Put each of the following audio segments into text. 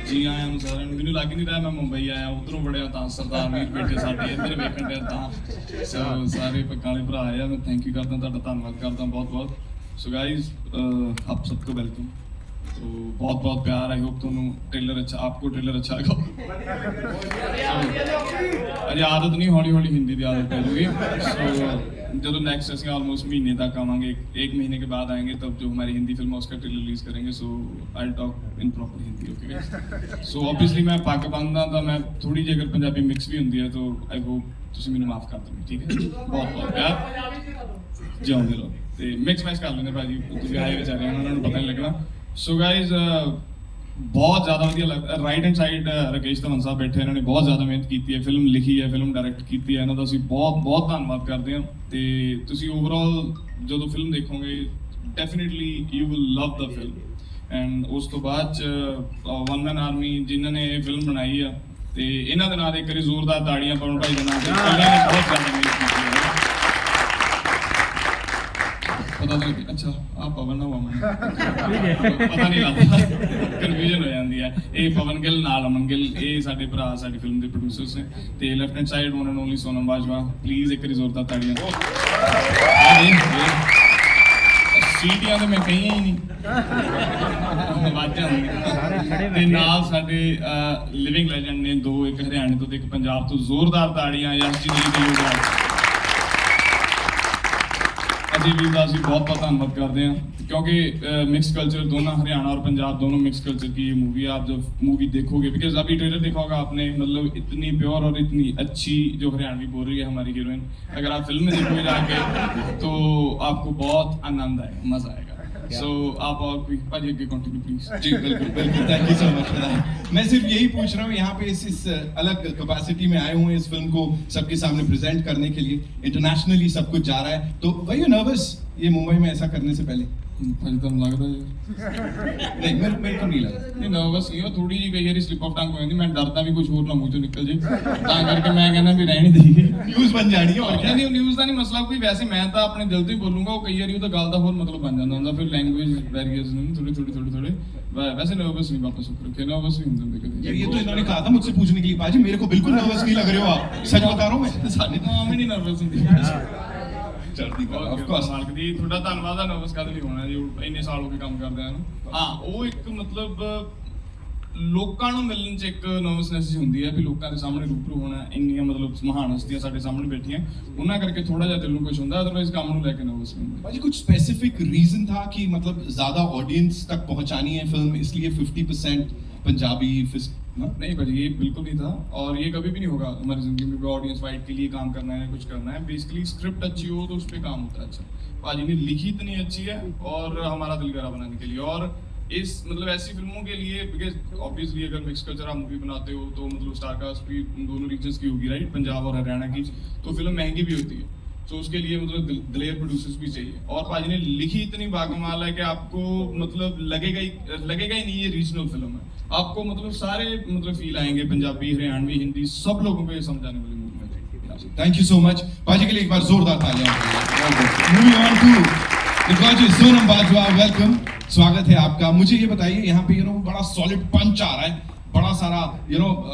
जी आया ਨੂੰ ਸਾਰਿਆਂ ਨੂੰ ਮੈਨੂੰ ਲੱਗ ਨਹੀਂ ਰਿਹਾ ਮੈਂ ਮੁੰਬਈ ਆਇਆ ਉਧਰੋਂ ਬੜਿਆ ਤਾਂ ਸਰਦਾਰ ਵੀਰ ਬੈਠੇ ਸਾਡੇ ਇੱਧਰ ਵੇਖਣ ਦੇ ਤਾਂ ਸੋ ਸਾਰੇ ਪੱਕਾਂ ਵਾਲੇ ਭਰਾ ਆਏ ਆ ਮੈਂ ਥੈਂਕ ਯੂ ਕਰਦਾ ਤੁਹਾਡਾ ਧੰਨਵਾਦ ਕਰਦਾ ਬਹੁਤ ਬਹੁਤ ਸੋ ਗਾइस ਆਪ ਸਭ को वेलकम तो बहुत बहुत प्यार आई होप ਤੁਹਾਨੂੰ ट्रेलर अच्छा आपको ट्रेलर अच्छा लगा अरे आदत नहीं हौली हौली हिंदी की आदत पै जाएगी सो जो नेक्स्ट असं ऑलमोस्ट महीने तक आवेंगे एक महीने के बाद आएंगे तब जो हमारी हिंदी फिल्म है उसका ट्रेलर रिलीज करेंगे so I talk in proper Hindi okay so obviously मैं पग बनदा तो मैं थोड़ी जी अगर पंजाबी मिक्स भी होंगी है तो आई होप तुम मैंने माफ कर दोगे ठीक है बहुत बहुत प्यार जिਉਂਦੇ ਰਹੋ ਤੇ ਮਿਕਸ ਮੈਚ ਕਰ ਲੈਂਦੇ ਭਾਜੀ ਤੁਸੀਂ ਆਏ ਵਿਚਾਰੇ ਉਹਨਾਂ ਨੂੰ ਪਤਾ ਨਹੀਂ ਲੱਗਣਾ ਸੋ ਗਾइस बहुत ज़्यादा वधिया लगता right hand side Rakesh Dhawan साहब बैठे इन्होंने बहुत ज़्यादा मेहनत की है फिल्म लिखी है फिल्म डायरैक्ट की है इन्हों का असं बहुत बहुत धन्यवाद करते हैं तो तुम ओवरऑल जो फिल्म देखोगे definitely you will love the film and उस तो बाद वन मैन आर्मी जिन्होंने ये फिल्म बनाई है तो इन्हों के नाम एक बार जोरदार ताड़ियां पवन भाई के नाम से बहुत ज़्यादा मेहनत की है पता नहीं अच्छा आप पवन ना वमन पता नहीं लगता कन्फ्यूजन हो जाती है ये पवन गिल नाल अमन गिल ये साडे भरा साडी फिल्म के प्रोड्यूसर्स ने ते left hand side one and only Sonam Bajwa please एक जोरदार ताड़ियां सीटियां तो मैं कही ही नहीं आवाज़ां ते नाल साडे लिविंग लेजेंड ने दो एक हरियाणे तो एक पंजाब तो जोरदार ताड़ियां यश जी ने योगदान अजय वीर का ਅਸੀਂ बहुत बहुत धन्यवाद करते हैं क्योंकि मिक्स कल्चर दोनों हरियाणा और पंजाब दोनों मिक्स कल्चर की ये मूवी है आप जब मूवी देखोगे बिकॉज अभी ट्रेलर देखा होगा आपने मतलब इतनी प्योर और इतनी अच्छी जो हरियाणवी बोल रही है हमारी हीरोइन अगर आप फिल्म में देखोगे जाके तो आपको बहुत आनंद आएगा मजा आएगा सो आप और कोई भाजी आगे कंटिन्यू प्लीज जी बिल्कुल बिल्कुल thank you so much for that मैं सिर्फ यही पूछ रहा हूँ यहाँ पे इस अलग कैपेसिटी में आए हुए हैं इस फिल्म को सबके सामने प्रेजेंट करने के लिए इंटरनेशनली सब कुछ जा रहा है तो वर यू नर्वस ये मुंबई में ऐसा करने से पहले भाजी ਤੁਹਾਨੂੰ ਲੱਗਦਾ ਹੈ नहीं मेरे को नहीं लगा नहीं नर्वस नहीं हो थोड़ी जी कई बार स्लिप ऑफ टंग हो जाती मैं डरता भी कुछ और ना मुंह चों निकल जाए ਤਾਂ ਕਰਕੇ ਮੈਂ ਕਹਿੰਦਾ ਵੀ ਰਹਿਣ ਦੇਈਏ न्यूज़ बन जानी है और क्या नहीं न्यूज़ ਦਾ ਨਹੀਂ ਮਸਲਾ ਕੋਈ ਵੈਸੇ ਮੈਂ ਤਾਂ ਆਪਣੇ ਦਿਲ ਤੋਂ ਹੀ ਬੋਲੂੰਗਾ ਉਹ ਕਈ ਵਾਰੀ ਉਹ ਤਾਂ ਗੱਲ ਦਾ ਹੋਰ ਮਤਲਬ ਬਣ ਜਾਂਦਾ ਹੁੰਦਾ ਫਿਰ ਲੈਂਗੁਏਜ ਵੈਰੀਅਸ ਨਹੀਂ ਥੋੜੇ वैसे नर्वस नहीं वापस शुक्र के नर्वस नहीं होंगे कभी ये तो इन्होंने कहा था मुझसे पूछने के लिए पाजी मेरे को बिल्कुल नर्वस नहीं लग रहे हो आप सच बता रहा हूँ मैं साडी तो आम ही नहीं नर्वस ਹੁੰਦੀ ਚੜ੍ਹਦੀ ਕਲਾ ਆਫ ਕੋਰਸ ਮਾਲਕ ਦੀ ਤੁਹਾਡਾ ਧੰਨਵਾਦ ਆ ਨਰਵਸ ਕਦ ਲਈ ਹੋਣਾ ਜੀ ਇੰਨੇ ਸਾਲ ਹੋ ਗਏ ਕੰਮ ਕਰਦੇ ਆ ਨੂੰ ਹਾਂ ਉਹ ਇੱਕ ਮਤਲਬ ਲੋਕਾਂ ਨੂੰ ਮਿਲਣ ਚ ਇੱਕ ਨਰਵਸਨੈਸ ਹੁੰਦੀ ਹੈ ਵੀ ਲੋਕਾਂ ਦੇ ਸਾਹਮਣੇ ਰੂਬਰੂ ਹੋਣਾ ਇੰਨੀਆਂ ਮਤਲਬ ਮਹਾਨ ਹਸਤੀਆਂ ਸਾਡੇ ਸਾਹਮਣੇ ਬੈਠੀਆਂ ਉਹਨਾਂ ਕਰਕੇ ਥੋੜਾ ਜਿਹਾ ਦਿਲ ਨੂੰ ਕੁਝ ਹੁੰਦਾ ਅਦਰਵਾਈਜ਼ ਕੰਮ ਨੂੰ ਲੈ ਕੇ ਨਰਵਸ ਨਹੀਂ ਹੁੰਦਾ भाजी कुछ स्पेसिफिक रीजन था कि मतलब ज्यादा ऑडियंस तक पहुंचानी है फिल्म इसलिए 50% पंजाबी नहीं भाजी ये बिल्कुल नहीं था और ये कभी भी नहीं होगा हमारी जिंदगी में ऑडियंस फाइट के लिए काम करना है कुछ करना है बेसिकली स्क्रिप्ट अच्छी हो तो उस पर काम होता है अच्छा भाजी ने लिखी इतनी अच्छी है और हमारा दिल करा बनाने के लिए और इस मतलब ऐसी फिल्मों के लिए बिकॉज ऑब्वियसली अगर मिक्स कल्चर आप मूवी बनाते हो तो मतलब स्टार कास्ट भी दोनों रीजन्स की होगी राइट पंजाब और हरियाणा की तो फिल्म महंगी भी होती है तो उसके लिए मतलब दिलेर प्रोड्यूसर्स भी चाहिए और भाजी ने लिखी इतनी बाकमाल है कि आपको मतलब लगेगा ही नहीं ये रीजनल फिल्म है आपको मतलब सारे मतलब फील आएंगे पंजाबी हरियाणवी हिंदी सब लोगों को ये समझाने वाली मूवी है थैंक यू सो मच पाजी के लिए एक बार जोरदार तालियां moving on to the gorgeous Sonam Bajwa welcome स्वागत है आपका मुझे ये बताइए यहाँ पे बड़ा सॉलिड पंच आ रहा है बड़ा सारा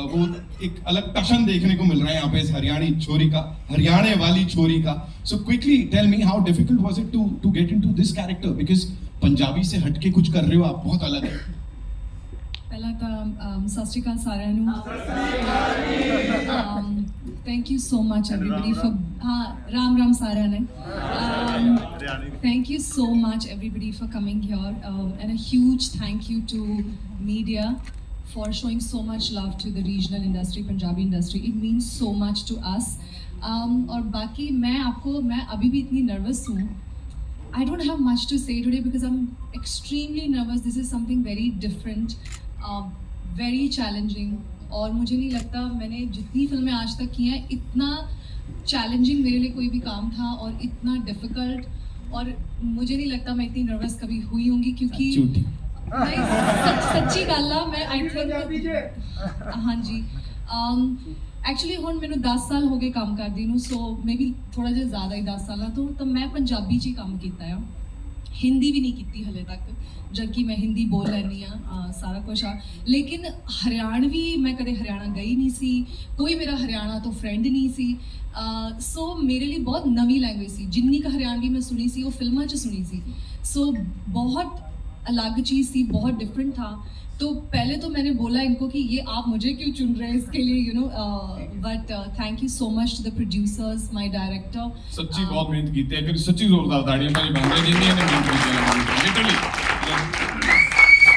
वो एक अलग टशन देखने को मिल रहा है यहाँ पे इस हरियाणे वाली छोरी का so quickly tell me how difficult was it to get into this character because Punjabi से हटके कुछ कर रहे हो आप बहुत अलग है ਪਹਿਲਾਂ ਤਾਂ ਸਤਿ ਸ਼੍ਰੀ ਅਕਾਲ ਸਾਰਿਆਂ ਨੂੰ thank you so much everybody for ਰਾਮ ਸਾਰਿਆਂ ਨੇ thank you so much everybody for coming here and a huge thank you to media for showing so much love to the regional industry, Punjabi industry. It means so much to us. और बाकी मैं अभी भी इतनी nervous हूँ. I don't have much to say today because I'm extremely nervous. This is something very different, very challenging. और मुझे नहीं लगता मैंने जितनी फिल्में आज तक की हैं इतना challenging मेरे लिए कोई भी काम था और इतना difficult. और मुझे नहीं लगता मैं इतनी nervous कभी हुई होंगी क्योंकि सच्ची गल आ मैं आई थिंक हाँ जी एक्चुअली हुण मैनूं 10 साल हो गए काम करदी नूं सो मे बी थोड़ा जिहा ज़्यादा ही 10 साल तो मैं पंजाबी च ही काम कीता है हिंदी भी नहीं की हले तक, जबकि मैं हिंदी बोल लैनी सारा कुछ आ, लेकिन हरियाणवी मैं कदे हरियाणा गई नहीं सी, कोई मेरा हरियाणा तो फ्रेंड नहीं सी। सो मेरे लिए बहुत नवी लैंग्वेज सी, जिन्नी का हरियाणवी मैं सुनी सी वो फिल्मां च सुनी सी, सो बहुत अलग चीज़ थी, बहुत डिफरेंट था। तो पहले तो मैंने बोला इनको कि ये आप मुझे क्यों चुन रहे हैं इसके लिए, you know, but thank you so much to the producers, my director. सच्ची बहुत मेहनत की है, एक सच्ची जोरदार ताड़ियां भाई बन रही जिन्हें ने मेहनत की लिटरली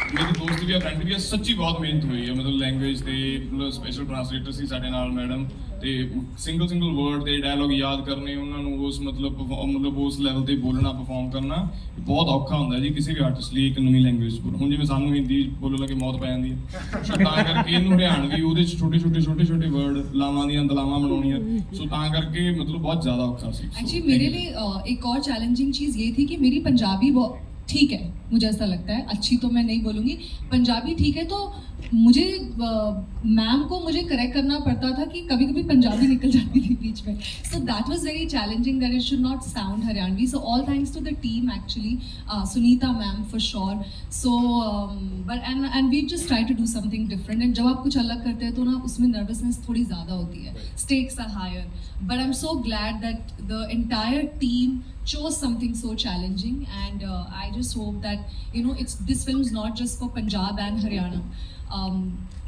मेरी दोस्त भी फ्रेंड भी सच्ची बहुत मेहनत हुई है, मतलब लैंग्वेज ਤੇ मतलब ਸਪੈਸ਼ਲ ਟ੍ਰਾਂਸਲੇਟਰ ਸੀ ਸਾਡੇ ਨਾਲ ਮੈਡਮ, ਤੇ ਸਿੰਗਲ ਵਰਡ ਤੇ ਡਾਇਲੌਗ ਯਾਦ ਕਰਨੇ, ਉਹਨਾਂ ਨੂੰ ਉਸ ਮਤਲਬ ਉਸ ਲੈਵਲ ਤੇ ਬੋਲਣਾ ਪਰਫਾਰਮ ਕਰਨਾ ਬਹੁਤ ਔਖਾ ਹੁੰਦਾ ਜੀ ਕਿਸੇ ਵੀ ਆਰਟਿਸਟ ਲਈ ਇੱਕ ਨਵੀਂ ਲੈਂਗੁਏਜ ਬੋਲਣਾ। ਹੁਣ ਜਿਵੇਂ ਸਾਨੂੰ ਹਿੰਦੀ ਬੋਲਣ ਲੱਗੇ ਮੌਤ ਪੈ ਜਾਂਦੀ ਹੈ, ਸੋ ਤਾਂ ਕਰਕੇ ਇਹਨੂੰ ਹਰਿਆਣਵੀ ਉਹਦੇ ਚ ਛੋਟੇ ਵਰਡ ਲਾਵਾਂ ਦੀਆਂ ਦਲਾਵਾਂ ਬਣਾਉਣੀਆਂ, ਸੋ ਤਾਂ ਕਰਕੇ मतलब बहुत ज़्यादा औखा सी। एक्चुअली मेरे लिए एक और चैलेंजिंग चीज़ ये थी कि मेरी पंजाबी बहुत ठीक है, मुझे ऐसा लगता है, अच्छी तो मैं नहीं बोलूँगी, पंजाबी ठीक है, तो मुझे मैम को मुझे करेक्ट करना पड़ता था कि कभी कभी पंजाबी निकल जाती थी बीच में, so that was very challenging that it should not sound Haryanvi. So all thanks to the team actually, Sunita ma'am for sure. So but and we just try to do something different, and जब आप कुछ अलग करते हैं तो ना उसमें nervousness थोड़ी ज़्यादा होती है, stakes are higher, but I am so glad that the entire team chose something so challenging, and I just hope that, you know, this film is not just for Punjab and Haryana.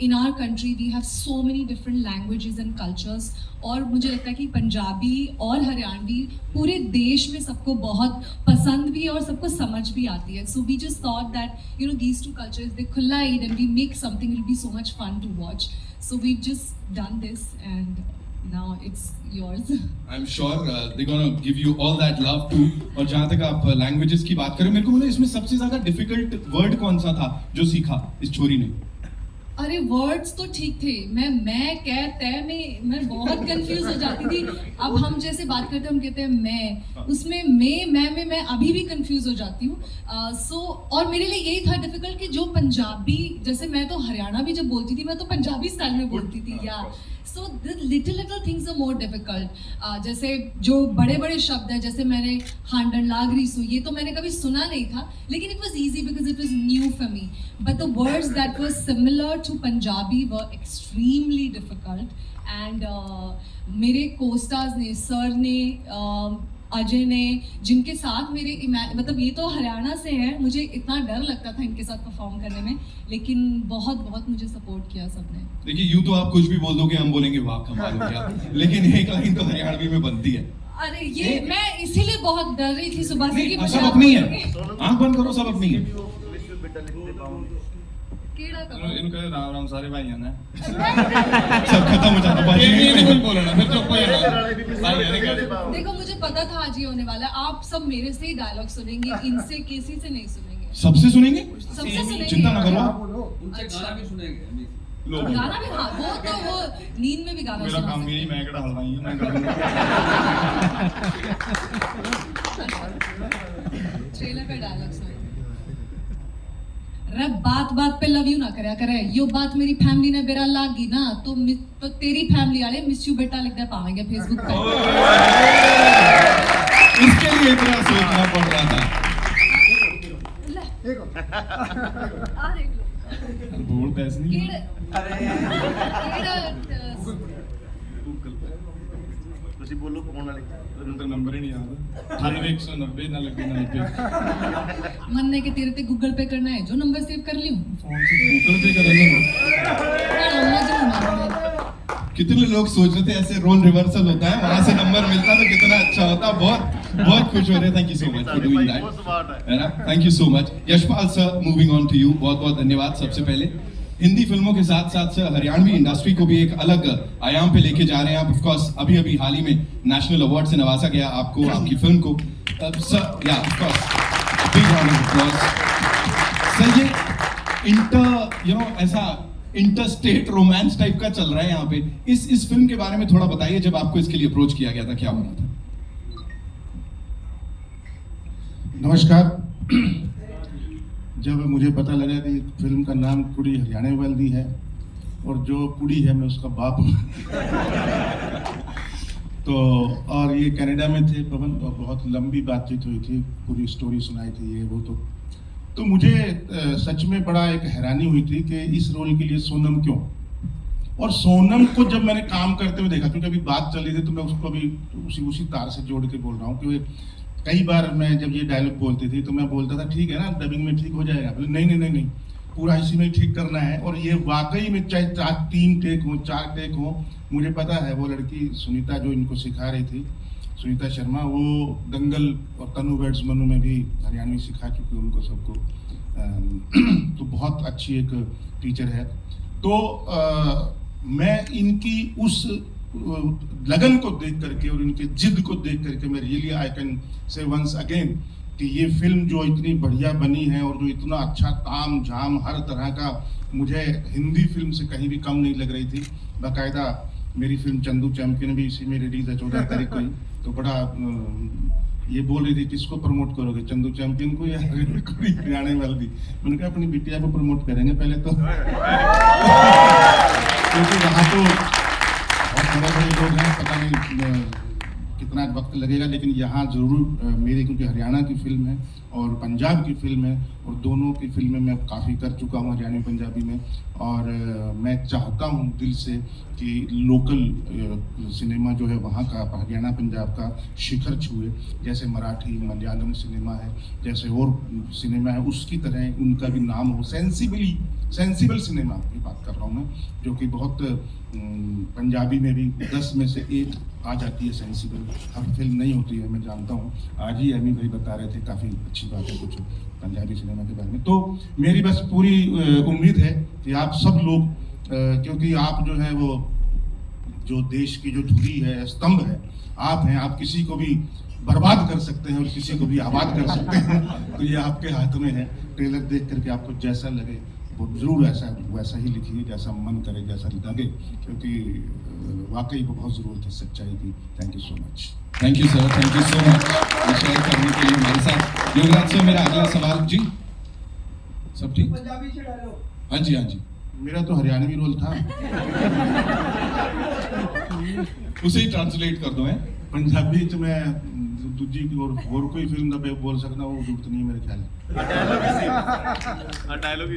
In our country we have so many different languages and cultures, और मुझे लगता है कि पंजाबी और हरियाणवी पूरे देश में सबको बहुत पसंद भी है और सबको समझ भी आती है। So we just thought that, you know, these two cultures they collide and we make something, it will be so much fun to watch. So we've just done this and now it's yours. I'm sure they're gonna give you all that love too. और जहाँ तक आप languages की बात करें, मेरे को बोलो इसमें सबसे ज्यादा डिफिकल्ट वर्ड कौन सा था जो सीखा इस छोरी ने? अरे वर्ड्स तो ठीक थे, मैं कह तय में मैं बहुत कंफ्यूज हो जाती थी। अब हम जैसे बात करते हैं हम कहते हैं मैं, उसमें मैं अभी भी कंफ्यूज हो जाती हूँ। सो और मेरे लिए यही था डिफिकल्ट कि जो पंजाबी, जैसे मैं तो हरियाणा भी जब बोलती थी मैं तो पंजाबी स्टाइल में बोलती थी, या so the little things are more difficult. जैसे जो बड़े शब्द हैं, जैसे मैंने हांडन लागरी सो, ये तो मैंने कभी सुना नहीं था, लेकिन it was easy because it was new for me, but the words that were similar to Punjabi were extremely difficult. And मेरे कोस्टार्स ने, सर ने, अजय ने, जिनके साथ मेरे मतलब ये तो हरियाणा से है, मुझे इतना डर लगता था इनके साथ परफॉर्म करने में, लेकिन बहुत मुझे सपोर्ट किया सबने। देखिए यूं तो आप कुछ भी बोल दोगे हम बोलेंगे वाह कमाल हो गया, लेकिन एक लाइन तो हरियाणवी में बनती है। अरे ये मैं इसीलिए बहुत डर रही थी सुबह से कि सब अपनी है, आंख बंद करो, सब अपनी है। केड़ा इनका राम सारे भाई ने सब खत्म हो जाता भाई, नहीं कुछ बोलना फिर चुप हो जाना भाई यार। देखो मुझे पता था आज ये होने वाला है, आप सब मेरे से ही डायलॉग सुनेंगे, इनसे किसी से नहीं सुनेंगे। सबसे सुनेंगे, सबसे सुनेंगे, चिंता ना करो। अच्छा भी सुनेंगे, लो गाना भी, हाँ वो तो वो नींद में भी गाना मेरा सुना काम सकते यही, मैं कड़ा हलवाई हूं, मैं गाऊंगा। ट्रेलर पे डायलॉग सुनो। रे बात पे लव यू ना करया करे, यो बात मेरी फैमिली ने बेरा लागी ना तो तेरी फैमिली वाले मिस यू बेटा लिख दे पाएंगे फेसबुक पे। इसके लिए इतना सोचना पड़ रहा था। आ देख लो बोल पैसे नहीं ਤੁਸੀਂ ਬੋਲੋ ਕੌਣ ਵਾਲੇ तो नंबर ही नहीं याद, 98 190 90। मन्ने के तेरे ते गूगल पे करना है, जो नंबर सेव कर लियो फोन से गूगल पे कर लेना। कितने लोग सोच रहे थे ऐसे रोल रिवर्सल होता है, वहां से नंबर मिलता तो कितना अच्छा होता। बहुत खुश हो रहे, thank you so much for doing that, है ना, thank you so much. Yashpal sir, moving on to you, बहुत धन्यवाद। सबसे पहले हिंदी फिल्मों के साथ साथ सर हरियाणवी इंडस्ट्री को भी एक अलग आयाम पे लेके जा रहे हैं आप। ऑफ कोर्स अभी हाल ही में नेशनल अवार्ड से नवाजा गया आपको, आपकी फिल्म को। सर या of course big round of applause. Sir ये ऐसा इंटर स्टेट रोमांस टाइप का चल रहा है यहाँ पे, इस फिल्म के बारे में थोड़ा बताइए, जब आपको इसके लिए अप्रोच किया गया था क्या हो रहा था? नमस्कार। जब मुझे पता लगा कि फिल्म का नाम कुड़ी हरियाणा वाली है और जो कुड़ी है मैं उसका बाप हूँ तो और ये कनाडा में थे पवन, और बहुत लंबी बातचीत हुई थी, पूरी स्टोरी सुनाई थी ये वो। तो मुझे सच में बड़ा एक हैरानी हुई थी कि इस रोल के लिए सोनम क्यों, और सोनम को जब मैंने काम करते हुए देखा, क्योंकि अभी बात चल रही थी तो मैं उसको भी उसी तार से जोड़ के बोल रहा हूँ कि कई बार मैं जब ये डायलॉग बोलती थी तो मैं बोलता था ठीक है ना, डबिंग में ठीक हो जाएगा, बोले नहीं नहीं नहीं नहीं, पूरा इसी में ठीक करना है। और ये वाकई में चाहे 3 टेक हो 4 टेक हो, मुझे पता है वो लड़की सुनीता जो इनको सिखा रही थी, सुनीता शर्मा, वो दंगल और तनु वेड्स मनु में भी हरियाणवी सिखा चुकी है उनको सबको। तो बहुत अच्छी एक टीचर है। तो मैं इनकी उस लगन को देख करके और इनके जिद को देख करके मैं really I can say once again कि ये फिल्म जो इतनी बढ़िया बनी है और जो इतना अच्छा ताम झाम हर तरह का, मुझे हिंदी फिल्म से कहीं भी कम नहीं लग रही थी। बाकायदा मेरी फिल्म चंदू चैंपियन भी इसी में रिलीज है 14 तारीख को ही। तो बड़ा ये बोल रही थी किसको प्रमोट करोगे, चंदू चैंपियन को या हरियाणा वाली? मैंने कहा अपनी बिटिया को प्रमोट करेंगे पहले तो क्योंकि वहाँ तो बहुत बड़े लोग हैं, पता नहीं कितना वक्त लगेगा, लेकिन यहाँ जरूर मेरी, क्योंकि हरियाणा की फिल्म है और पंजाब की फिल्म है, और दोनों की फिल्में मैं काफ़ी कर चुका हूँ हरियाणवी पंजाबी में। और मैं चाहता हूँ दिल से कि लोकल सिनेमा जो है वहाँ का, हरियाणा पंजाब का शिखर छुए, जैसे मराठी मलयालम सिनेमा है, जैसे और सिनेमा है, उसकी तरह उनका भी नाम हो। सेंसिबल सिनेमा की बात कर रहा हूँ मैं, जो कि बहुत पंजाबी में भी 10 में से 1 आ जाती है सेंसिबल, हर फिल्म नहीं होती है, मैं जानता हूँ। आज ही अमी भाई बता रहे थे, काफ़ी अच्छी बात है कुछ पंजाबी सिनेमा के बारे में। तो मेरी बस पूरी उम्मीद है कि आप सब लोग, क्योंकि आप जो है वो जो देश की जो धुरी है, स्तंभ है, आप हैं, आप किसी को भी बर्बाद कर सकते हैं और किसी को भी आबाद कर सकते हैं। तो ये आपके हाथ में है। ट्रेलर देख करके आपको जैसा लगे वो जरूर वैसा ही लिखिए, जैसा मन करे, जैसा लगे, क्योंकि वाकई वो बहुत ज़रूरत है सच्चाई की। Thank you so much. Thank you sir, thank you so much share करने के लिए हमारे साथ। युवराज सर, मेरा अगला सवाल जी, सब ठीक? हाँ जी हाँ जी, मेरा तो हरियाणवी रोल था। उसे ही ट्रांसलेट कर दो है। पंजाबी तो मैं दूजी और कोई फिल्म का बोल सकता हूँ, जरूरत नहीं है मेरे ख्याल में। Dialogue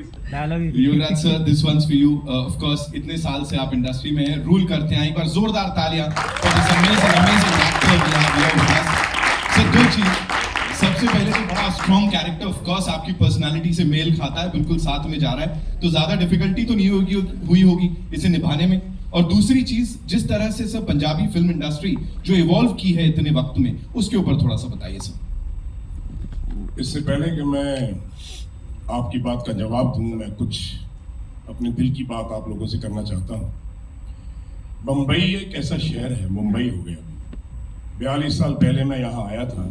Yuvraj sir, this one's for you. Of course इतने साल से आप इंडस्ट्री में हैं, रूल करते हैं, एक बार जोरदार तालियां for this amazing actor we have. Sir, 2 चीज, सबसे पहले तो बड़ा स्ट्रॉन्ग कैरेक्टर, ऑफ कोर्स आपकी पर्सनालिटी से मेल खाता है, बिल्कुल साथ में जा रहा है, तो ज्यादा डिफिकल्टी तो नहीं हुई होगी इसे निभाने में। और दूसरी चीज, जिस तरह से सर पंजाबी फिल्म इंडस्ट्री जो इवॉल्व की है इतने वक्त में, उसके ऊपर थोड़ा सा बताइए सर। इससे पहले कि मैं आपकी बात का जवाब दूं, मैं कुछ अपने दिल की बात आप लोगों से करना चाहता हूं। बम्बई एक ऐसा शहर है, मुंबई हो गया। 42 साल पहले मैं यहाँ आया था,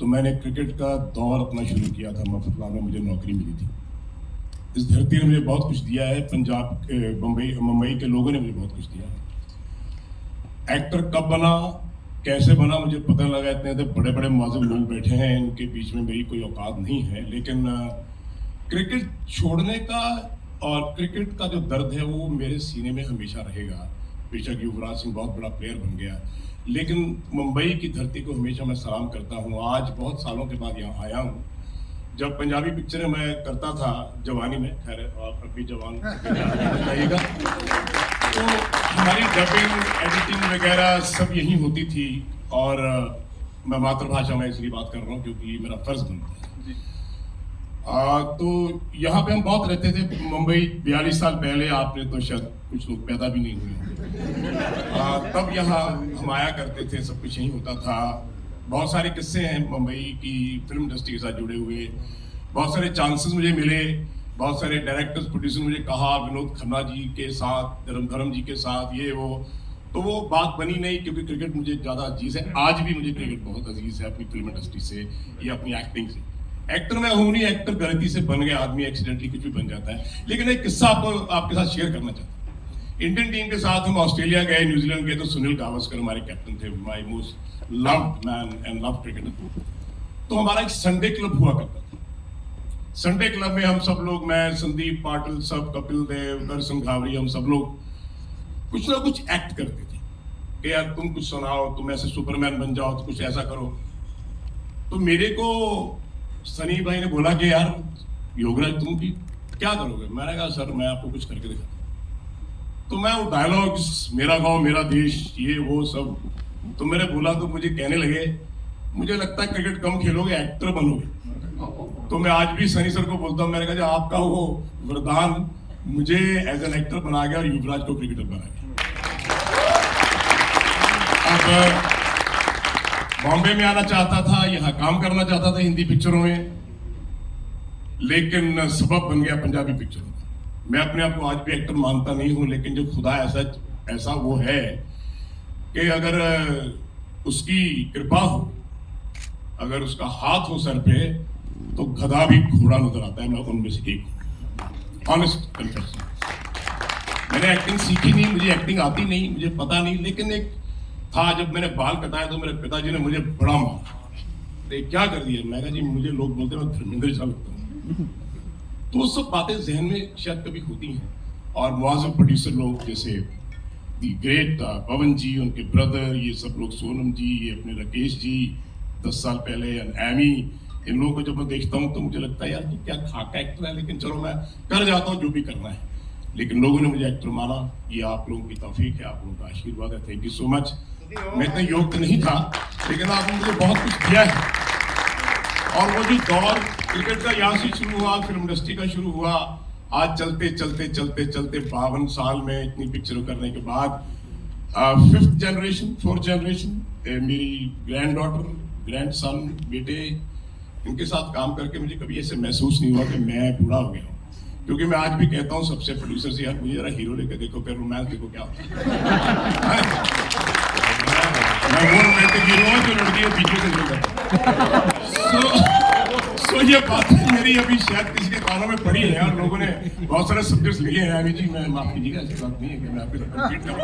तो मैंने क्रिकेट का दौर अपना शुरू किया था। मफतला में मुझे नौकरी मिली थी। इस धरती ने मुझे बहुत कुछ दिया है, पंजाब मुंबई के लोगों ने मुझे बहुत कुछ दिया है। एक्टर कब बना, कैसे बना, मुझे पता लगा। इतने बड़े बड़े मुआज़िम लोग बैठे हैं, इनके बीच में मेरी कोई औकात नहीं है। लेकिन क्रिकेट छोड़ने का और क्रिकेट का जो दर्द है वो मेरे सीने में हमेशा रहेगा। बेशक युवराज सिंह बहुत बड़ा प्लेयर बन गया, लेकिन मुंबई की धरती को हमेशा मैं सलाम करता हूँ। आज बहुत सालों के बाद यहाँ आया हूँ। जब पंजाबी पिक्चरें मैं करता था जवानी में, खैर आप अभी जवान बताइएगा, तो हमारी डबिंग एडिटिंग वगैरह सब यहीं होती थी। और मैं मातृभाषा में इसलिए बात कर रहा हूँ क्योंकि मेरा फर्ज बनता है। तो यहाँ पे हम बहुत रहते थे। मुंबई 42 साल पहले, आपने तो शायद कुछ लोग पैदा भी नहीं हुए, तब यहाँ हम आया करते थे, सब कुछ यहीं होता था। बहुत सारे किस्से हैं मुंबई की फिल्म इंडस्ट्री के साथ जुड़े हुए। बहुत सारे चांसेस मुझे मिले, बहुत सारे डायरेक्टर्स प्रोड्यूसर मुझे कहा, विनोद खन्ना जी के साथ, धर्म जी के साथ, ये वो, तो वो बात बनी नहीं, क्योंकि क्रिकेट मुझे ज़्यादा अजीज़ है। आज भी मुझे क्रिकेट बहुत अजीज़ है, अपनी फिल्म इंडस्ट्री से या अपनी एक्टिंग से। एक्टर मैं हूँ नहीं, एक्टर गलती से बन गया आदमी, एक्सीडेंटली कुछ भी बन जाता है। लेकिन एक किस्सा आपके साथ शेयर करना चाहता हूँ। इंडियन टीम के साथ हम ऑस्ट्रेलिया गए, न्यूजीलैंड गए, तो सुनील गावस्कर हमारे कैप्टन थे, my most loved man and loved cricketer। तो हमारा एक संडे क्लब हुआ करता था। संडे क्लब में हम सब लोग, मैं, संदीप पाटिल, सब, कपिल देव, दर्शन घावरी, हम सब लोग कुछ ना कुछ एक्ट करते थे कि यार तुम कुछ सुनाओ, तुम ऐसे सुपरमैन बन जाओ, तो कुछ ऐसा करो। तो मेरे को सनी भाई ने बोला कि यार योगराज तुम भी क्या करोगे? मैंने कहा सर मैं आपको कुछ करके दिखा। तो मैं वो डायलॉग्स, मेरा गांव मेरा देश, ये वो सब तो मैंने बोला, तो मुझे कहने लगे मुझे लगता है क्रिकेट कम खेलोगे, एक्टर बनोगे। तो मैं आज भी सनी सर को बोलता हूँ, मैंने कहा आपका वो वरदान मुझे एज एन एक्टर बना गया और युवराज को क्रिकेटर बना गया। अब बॉम्बे में आना चाहता था, यहाँ काम करना चाहता था हिंदी पिक्चरों में, लेकिन सबब बन गया पंजाबी पिक्चरों में। मैं अपने आप को आज भी एक्टर मानता नहीं हूं, लेकिन जो खुदा ऐसा वो है कि अगर उसकी कृपा हो, अगर उसका हाथ हो सर पे, तो गधा भी घोड़ा नजर आता है। मैं उनमें से एक हूं, ऑनेस्ट कन्फेशन। मैंने एक्टिंग सीखी नहीं, मुझे एक्टिंग आती नहीं, मुझे पता नहीं, लेकिन एक था जब मैंने बाल कटाया तो मेरे पिताजी ने मुझे बड़ा मारा। क्या कर दिया? मैं कहा जी मुझे लोग बोलते हैं मैं धर्मेंद्र सा लगता हूँ। तो वो सब बातें जहन में शायद कभी होती हैं। और मुआज़िम प्रोड्यूसर लोग जैसे दी ग्रेट पवन जी, उनके ब्रदर, ये सब लोग, सोनम जी, ये अपने राकेश जी 10 साल पहले, एमी, इन लोगों को जब मैं देखता हूँ तो मुझे लगता है यार तू क्या खाका एक्टर है, लेकिन चलो मैं कर जाता हूँ जो भी करना है। लेकिन लोगों ने मुझे एक्टर माना, ये आप लोगों की तौफीक है, आप लोगों का आशीर्वाद है। Thank you so much. मैं इतना योग्य नहीं था, लेकिन आपने मुझे बहुत कुछ दिया है। और वो जो दौर क्रिकेट का यहाँ से शुरू हुआ, फिल्म इंडस्ट्री का शुरू हुआ, आज चलते चलते चलते चलते 52 साल में इतनी पिक्चरों करने के बाद 5th जनरेशन 4th जनरेशन, मेरी ग्रैंड डॉटर, ग्रैंड सन, बेटे, इनके साथ काम करके मुझे कभी ऐसे महसूस नहीं हुआ कि मैं बूढ़ा हो गया हूँ। क्योंकि मैं आज भी कहता हूँ सबसे प्रोड्यूसर से, यार मुझे जरा हीरो लेकर देखो, फिर रोमांस देखो क्या होता है। मैं वो रोमांटिक हीरो हूँ जो लड़की के पीछे से नहीं करता। सो ये बात मेरी अभी शायद किसी के कानों में पड़ी है, और लोगों ने बहुत सारे सब्जेक्ट्स लिखे हैं। अभी जी मैं माफ कीजिएगा, ऐसी बात नहीं है कि मैं आपके साथ कम्पीट करूँ,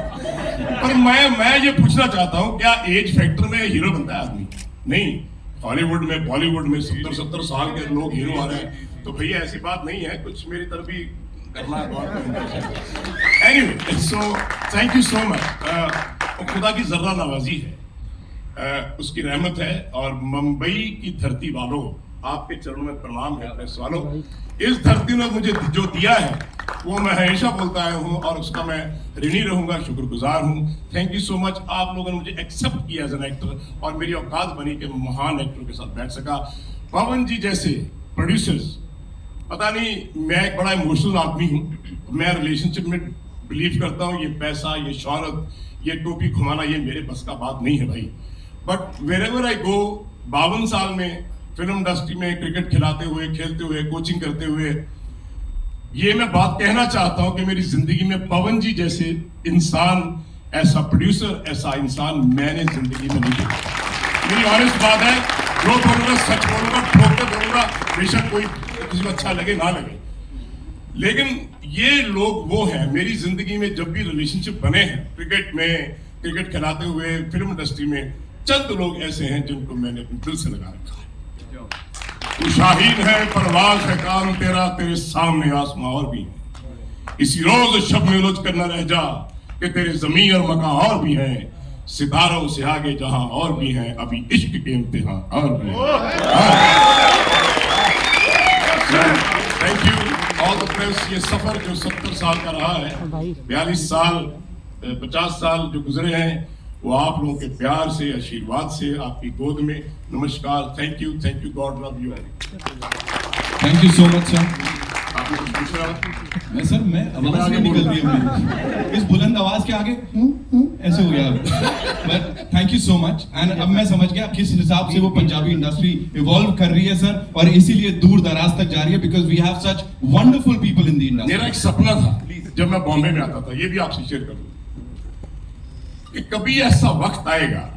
पर मैं ये पूछना चाहता हूँ, क्या एज फैक्टर में हीरो बनता है आदमी? नहीं। हॉलीवुड में, बॉलीवुड में 70-70 साल के लोग हीरो आ रहे हैं, तो भैया ऐसी बात नहीं है, कुछ मेरी तरफ भी करना है बहुत। Anyway, so thank you so much. खुदा की जर्रा नवाजी है, उसकी रहमत है। और मुंबई की धरती वालों, आपके चरणों में प्रणाम है प्रेस वालों। इस धरती ने मुझे जो दिया है वो मैं हमेशा बोलता आया हूँ, और उसका मैं ऋणी रहूंगा, शुक्रगुजार हूँ। Thank you so much. आप लोगों ने मुझे एक्सेप्ट किया एज एन एक्टर, और मेरी औकात बनी कि मैं महान एक्टरों के साथ बैठ सका। पवन जी जैसे प्रोड्यूसर्स, पता नहीं, मैं एक बड़ा इमोशनल आदमी हूँ। मैं रिलेशनशिप में बिलीव करता हूँ। ये पैसा, ये शौहरत, ये टोपी घुमाना, ये मेरे बस का बात नहीं है भाई। बट वेरेवर आई गो, 52 साल में फिल्म इंडस्ट्री में क्रिकेट खिलाते हुए, खेलते हुए, कोचिंग करते हुए, ये मैं बात कहना चाहता हूं कि मेरी जिंदगी में पवन जी जैसे इंसान, ऐसा प्रोड्यूसर, ऐसा इंसान मैंने जिंदगी में नहीं देखा। मेरी ऑनेस्ट बात है, जो बोलूंगा सच बोलूंगा, ठोक के बोलूंगा, बेशक कोई किसी को अच्छा लगे ना लगे, लेकिन ये लोग वो हैं मेरी जिंदगी में। जब भी रिलेशनशिप बने हैं क्रिकेट में, क्रिकेट खिलाते हुए, फिल्म इंडस्ट्री में, चंद लोग ऐसे हैं जिनको मैंने अपने दिल से लगा रखा है। तू शाहीन है, परवाज है काम तेरा, तेरे सामने आसमां और भी है। इसी रोज शब में उलझ कर न रह जा कि तेरे जमीन और मकान और भी हैं। सितारों से आगे जहां और भी हैं, अभी इश्क के इम्तिहान और भी हैं। Thank you all the press. ये सफर जो 70 साल का रहा है, 42 साल, 50 साल जो गुजरे हैं, वो आप लोगों के प्यार से, आशीर्वाद से, आपकी गोद में। नमस्कार, thank you, God love you all. Thank you so much sir. आपने कुछ पूछा? मैं सर, मैं आवाज नहीं निकल रही है मेरी, इस बुलंद आवाज के आगे ऐसे हो गया। But thank you so much. And अब मैं समझ गया किस हिसाब से वो पंजाबी इंडस्ट्री इवॉल्व कर रही है सर, और इसीलिए दूर दराज तक जा रही है, because we have such wonderful people in the industry. मेरा एक सपना था जब मैं बॉम्बे में आता था, ये भी आपसे शेयर करूं, कि कभी ऐसा वक्त आएगा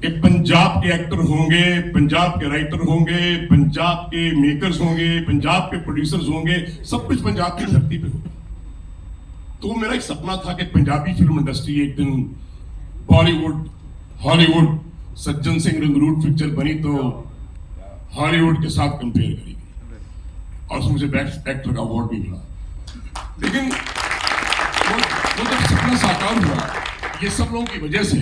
कि पंजाब के एक्टर होंगे, पंजाब के राइटर होंगे, पंजाब के मेकर्स होंगे, पंजाब के प्रोड्यूसर्स होंगे, सब कुछ पंजाब की धरती पे होगा। तो मेरा एक सपना था कि पंजाबी फिल्म इंडस्ट्री एक दिन बॉलीवुड, हॉलीवुड, सज्जन सिंह रंगरूट पिक्चर बनी तो हॉलीवुड के साथ कंपेयर करी गई, और उसमें मुझे बेस्ट एक्टर का अवार्ड भी मिला। लेकिन वो जब सपना साकार हुआ ये सब लोगों की वजह से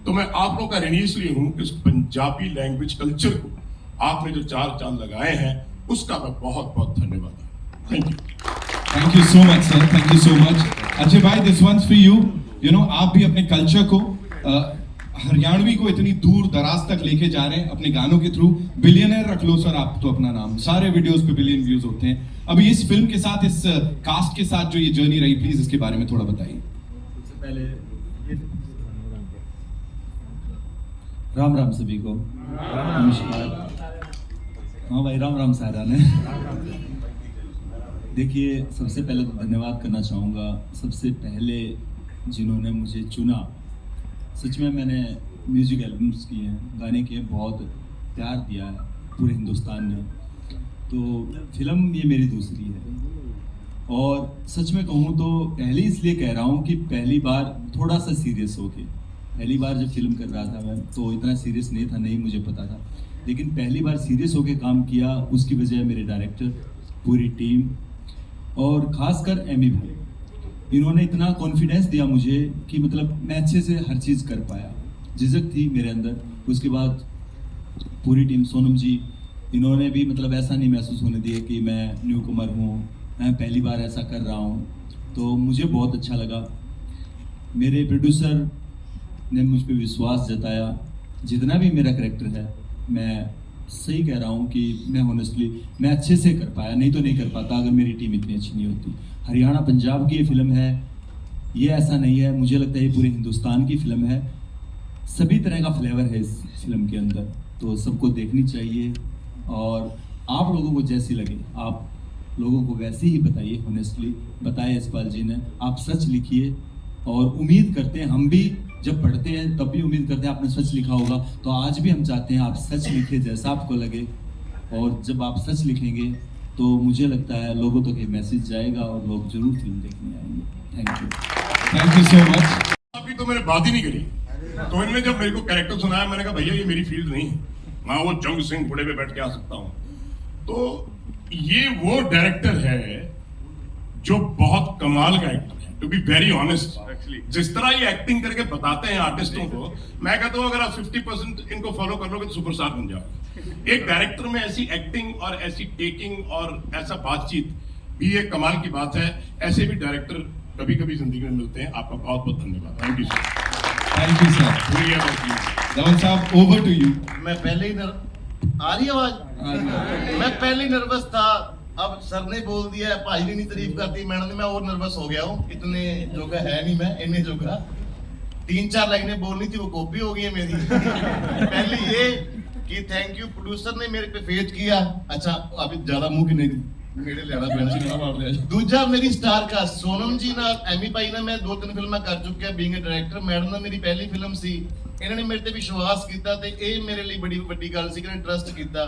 तो मैं आप लोगों का ऋणी इसलिए हूं कि उस पंजाबी लैंग्वेज कल्चर को आपने जो 4 चांद लगाए हैं उसका मैं बहुत बहुत धन्यवाद। Thank you. Thank you so much sir, thank you so much. Ajay भाई, this one's for you. You know, आप भी अपने कल्चर को हरियाणवी को इतनी दूर दराज तक लेके जा रहे हैं अपने गानों के थ्रू। बिलियनर रख लो सर आप तो अपना नाम, सारे वीडियोस पे बिलियन व्यूज होते हैं। अभी इस फिल्म के साथ, इस कास्ट के साथ जो ये जर्नी रही, प्लीज इसके बारे में थोड़ा बताइए। सबसे पहले राम राम सभी को, नमस्कार। हाँ भाई, राम राम सारा ने। देखिए, सबसे पहले तो धन्यवाद करना चाहूँगा सबसे पहले जिन्होंने मुझे चुना। सच में मैंने म्यूजिक एल्बम्स किए हैं, गाने किए, बहुत प्यार दिया है पूरे हिंदुस्तान ने। तो फिल्म ये मेरी दूसरी है और सच में कहूँ तो पहले इसलिए कह रहा हूँ कि पहली बार थोड़ा सा सीरियस होके, पहली बार जब फिल्म कर रहा था मैं तो इतना सीरियस नहीं था, नहीं मुझे पता था, लेकिन पहली बार सीरियस होके काम किया। उसकी वजह मेरे डायरेक्टर, पूरी टीम और ख़ासकर एमी भाई, इन्होंने इतना कॉन्फिडेंस दिया मुझे कि मतलब मैं अच्छे से हर चीज़ कर पाया। झिझक थी मेरे अंदर, उसके बाद पूरी टीम, सोनम जी, इन्होंने भी मतलब ऐसा नहीं महसूस होने दिया कि मैं न्यू कमर हूँ, मैं पहली बार ऐसा कर रहा हूँ। तो मुझे बहुत अच्छा लगा। मेरे प्रोड्यूसर ने मुझ पर विश्वास जताया। जितना भी मेरा करैक्टर है, मैं सही कह रहा हूँ कि मैं ऑनेस्टली मैं अच्छे से कर पाया, नहीं तो नहीं कर पाता अगर मेरी टीम इतनी अच्छी नहीं होती। हरियाणा पंजाब की ये फिल्म है, ये ऐसा नहीं है, मुझे लगता है ये पूरे हिंदुस्तान की फिल्म है। सभी तरह का फ्लेवर है इस फिल्म के अंदर, तो सबको देखनी चाहिए। और आप लोगों को जैसी लगे आप लोगों को वैसे ही बताइए, ऑनेस्टली बताए यशपाल जी ने। आप सच लिखिए और उम्मीद करते हैं, हम भी जब पढ़ते हैं तब भी उम्मीद करते हैं आपने सच लिखा होगा, तो आज भी हम चाहते हैं आप सच लिखिए जैसा आपको लगे। और जब आप सच लिखेंगे तो मुझे लगता है लोगों तक ये मैसेज जाएगा और लोग जरूर फिल्म देखने आएंगे। Thank you so much. अभी तो मैंने बात ही नहीं करी, तो इन्होंने जब मेरे को कैरेक्टर सुनाया मैंने कहा भैया ये मेरी फील्ड नहीं है, मैं वो जंग सिंह घोड़े पे बैठ के आ सकता हूँ। तो ये वो डायरेक्टर है जो बहुत कमाल का एक्टर है, टू बी वेरी ऑनेस्ट। जिस तरह ये एक्टिंग करके बताते हैं आर्टिस्टों को, मैं कहता हूँ अगर आप 50% इनको फॉलो कर लोगे तो सुपरस्टार बन जाओगे। एक डायरेक्टर में ऐसी एक्टिंग और ऐसी टेकिंग और ऐसा बातचीत भी एक कमाल की बात है। ऐसे भी डायरेक्टर कभी कभी जिंदगी में मिलते हैं। आपका बहुत बहुत धन्यवाद। Thank you sir. Thank you sir. Dhawan साहब, ओवर टू यू। मैं पहले ही आ रही आवाज? मैं पहले ही नर्वस था, अब सर ने बोल दिया है, भाई ने नहीं तारीफ करती, मैडम ने, मैं और नर्वस हो गया हूँ। इतने जोगा है नहीं मैं, इन्हें जोगा 3-4 लाइनें बोलनी थी, वो कॉपी हो गई है मेरी। पहले ये कि थैंक यू, प्रोड्यूसर ने मेरे पे फेथ किया। अच्छा, अभी ज्यादा मुंह की नहीं मेरे लेना पैना। दूजा मेरी स्टार का सोनम जी ना, एमी भाई ना, मैं 2-3 फिल्में कर चुके हैं बीइंग अ डायरेक्टर। मैडम ने मेरी पहली फिल्म सी, इन्होंने मेरे ते विश्वास किया ते ये मेरे लिए बड़ी वड्डी गल सी कि इन्होंने ट्रस्ट किया।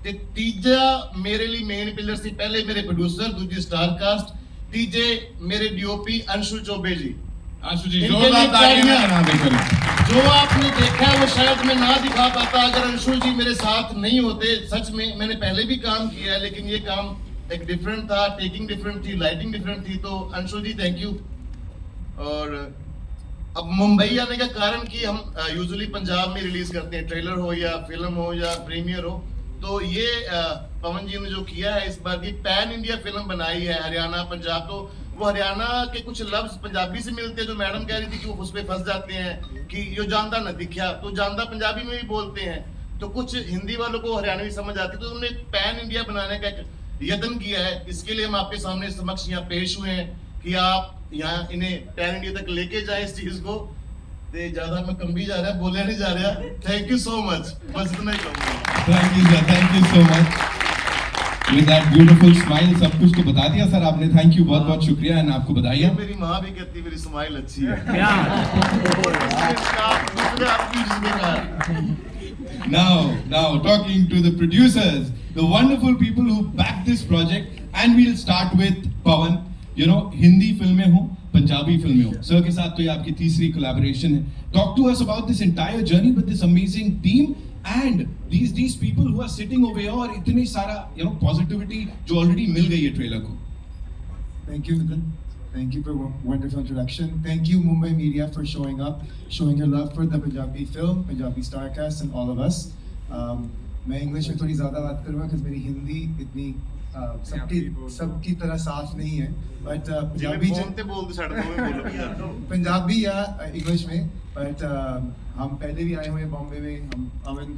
ते तीजा मेरे लिए मेन पिलर सी, पहले मेरे प्रोड्यूसर, दूजी स्टार कास्ट, तीजे मेरे डीओपी अंशु चौबे जी। आशु जी, जोरदार तालियां बना देकर। जो आपने देखा है वो शायद मैं ना दिखा पाता अगर अंशु जी मेरे साथ नहीं होते। सच में मैंने पहले भी काम किया है, लेकिन ये काम एक डिफरेंट था, टेकिंग डिफरेंट थी, लाइटिंग डिफरेंट थी। तो अंशु जी थैंक यू। और अब मुंबई आने का कारण कि हम यूजुअली पंजाब में रिलीज करते हैं, ट्रेलर हो या फिल्म हो या प्रीमियर हो। तो ये पवन जी ने जो किया है इस बार की पैन इंडिया फिल्म बनाई है, हरियाणा पंजाब। तो वो हरियाणा के कुछ लफ्ज पंजाबी से मिलते हैं, जो मैडम कह रही थी कि वो उस पे फंस जाते हैं कि यो जानदा न दिखा, तो जानदा पंजाबी में भी बोलते हैं, तो कुछ हिंदी वालों को हरियाणवी समझ आती है। तो उन्होंने पैन इंडिया बनाने का एक यत्न किया है। इसके लिए हम आपके सामने समक्ष यहाँ पेश हुए हैं कि आप यहाँ इन्हें पैन इंडिया तक लेके जाए इस चीज को। ते ज्यादा मैं कम भी जा रहा, बोलिया नहीं जा रहा। थैंक यू सो मच, बस इतना ही कहूंगा। Thank you sir, thank you so much. With that beautiful smile, सब कुछ तो बता दिया सर आपने। थैंक यू, बहुत बहुत शुक्रिया। एंड आपको बधाइयाँ। मेरी माँ भी कहती मेरी स्माइल अच्छी है। Now, talking to the producers, the wonderful people who backed this project, and we'll start with Pawan. You know, Hindi फिल्में हो, पंजाबी फिल्में हो, सर के साथ तो ये आपकी तीसरी कोलैबोरेशन है. Talk to us about this entire journey with this amazing team and these people who are sitting over here और इतनी सारा positivity जो already मिल गई है ट्रेलर को. Thank you, Nitin. Thank you for a wonderful introduction. Thank you Mumbai media for showing up, showing your love for the Punjabi film, Punjabi Starcast and all of us. मैं English में थोड़ी ज़्यादा बात करूँगा क्योंकि मेरी हिंदी इतनी सबकी तरह साफ नहीं है, बट पंजाबी या इंग्लिश में, बट हम पहले भी आए हुए हैं बॉम्बे में, हम अमन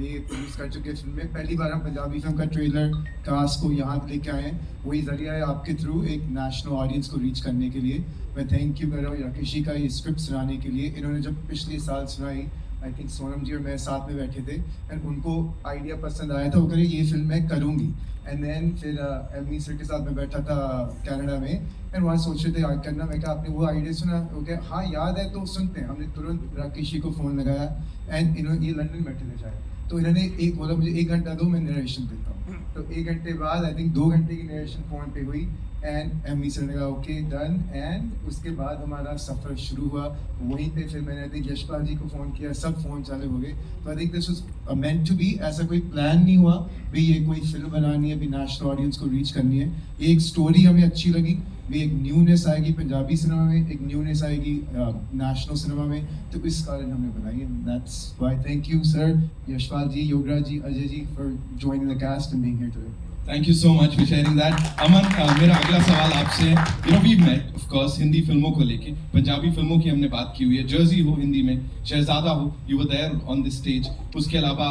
ये प्रोड्यूस कर चुके हैं फिल्म में, पहली बार हम पंजाबी फिल्म का ट्रेलर कास्ट को यहाँ लेके आए हैं, वही जरिया है आपके थ्रू एक नेशनल ऑडियंस को रीच करने के लिए। मैं थैंक यू कर रहा हूँ राकेशी का ये स्क्रिप्ट सुनाने के लिए। इन्होंने जब पिछले साल सुनाई, आई थिंक सोनम जी और मैं साथ में बैठे थे, एंड उनको आइडिया पसंद आया था, वो कह रहे ये फिल्म मैं करूँगी। एंड देन फिर एमी सर के साथ मैं बैठा था कनाडा में, एंड वहाँ सोच रहे थे याद करना, मैं कहा आपने वो आइडिया सुना? वो कहा हाँ याद है तो सुनते हैं। हमने तुरंत राकेशी को फ़ोन लगाया, एंड इन्होंने ये लंदन बैठे थे शायद, तो इन्होंने एक बोला मुझे 1 घंटा दो, मैं नरेशन देता हूँ। तो 1 घंटे बाद आई थिंक 2 घंटे की नरेशन फ़ोन पे हुई, एंड एमी सर ने कहा ओके डन, एंड उसके बाद हमारा सफ़र शुरू हुआ। वहीं पे फिर मैंने आई थिंक यशपाल जी को फ़ोन किया, सब फ़ोन चालू हो गए। तो I think this was meant to be, ऐसा कोई प्लान नहीं हुआ भाई ये कोई फिल्म बनानी है, अभी नेशनल ऑडियंस को रीच करनी है। ये एक स्टोरी हमें अच्छी लगी, भी एक न्यूनेस आएगी पंजाबी सिनेमा में, एक न्यूनेस आएगी नेशनल सिनेमा में, तो इस कारण हमने बनाई है। That's why thank you sir, Yashpal ji, Yograj ji, Ajay ji for joining the cast and being here today. Thank you so much for sharing that. Aman, मेरा अगला सवाल आपसे, you know we met of course Hindi फिल्मों को लेके, पंजाबी फिल्मों की हमने बात की हुई है, जर्सी हो हिंदी में, शहजादा हो, you were there on this stage. उसके अलावा